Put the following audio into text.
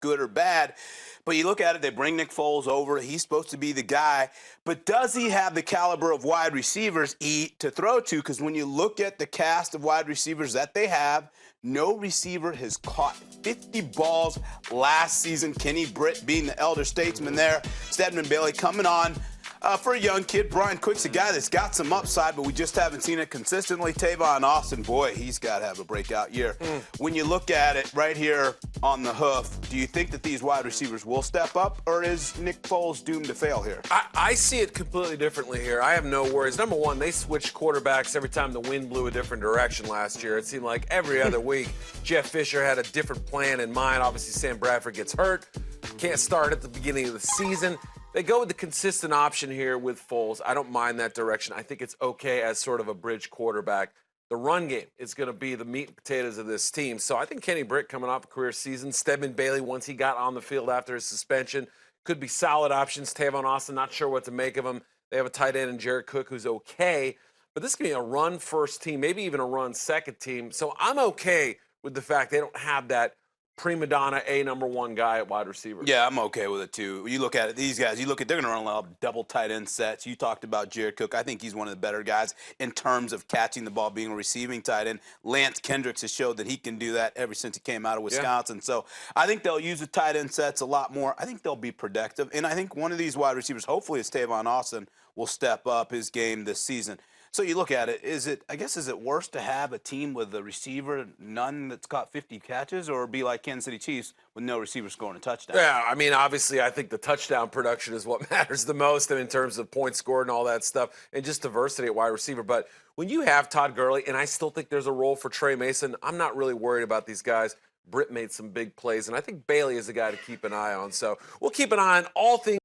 good or bad. But you look at it, they bring Nick Foles over. He's supposed to be the guy. But does he have the caliber of wide receivers to throw to? Because when you look at the cast of wide receivers that they have, no receiver has caught 50 balls last season. Kenny Britt being the elder statesman there. Stedman Bailey coming on. For a young kid, Brian Quick's a guy that's got some upside, but we just haven't seen it consistently. Tavon Austin, boy, he's got to have a breakout year. When you look at it right here on the hoof, do you think that these wide receivers will step up, or is Nick Foles doomed to fail here? I see it completely differently here. I have no worries. Number one, they switched quarterbacks every time the wind blew a different direction last year. It seemed like every other week, Jeff Fisher had a different plan in mind. Obviously, Sam Bradford gets hurt, can't start at the beginning of the season. They go with the consistent option here with Foles. I don't mind that direction. I think it's okay as sort of a bridge quarterback. The run game is going to be the meat and potatoes of this team. So I think Kenny Britt coming off a career season, Stedman Bailey, once he got on the field after his suspension, could be solid options. Tavon Austin, not sure what to make of him. They have a tight end in Jared Cook who's okay. But this could be a run-first team, maybe even a run-second team. So I'm okay with the fact they don't have that prima donna number one guy at wide receiver. Yeah, I'm okay with it too. You look at it, these guys, they're going to run a lot of double tight end sets. You talked about Jared Cook. I think he's one of the better guys in terms of catching the ball, being a receiving tight end. Lance Kendricks has showed that he can do that ever since he came out of Wisconsin. Yeah. So I think they'll use the tight end sets a lot more. I think they'll be productive. And I think one of these wide receivers, hopefully it's Tavon Austin, will step up his game this season. So you look at it, is it worse to have a team with a receiver, none that's caught 50 catches, or be like Kansas City Chiefs with no receiver scoring a touchdown? Yeah, I mean, obviously, I think the touchdown production is what matters the most in terms of points scored and all that stuff, and just diversity at wide receiver. But when you have Todd Gurley, and I still think there's a role for Trey Mason, I'm not really worried about these guys. Britt made some big plays, and I think Bailey is a guy to keep an eye on. So we'll keep an eye on all things.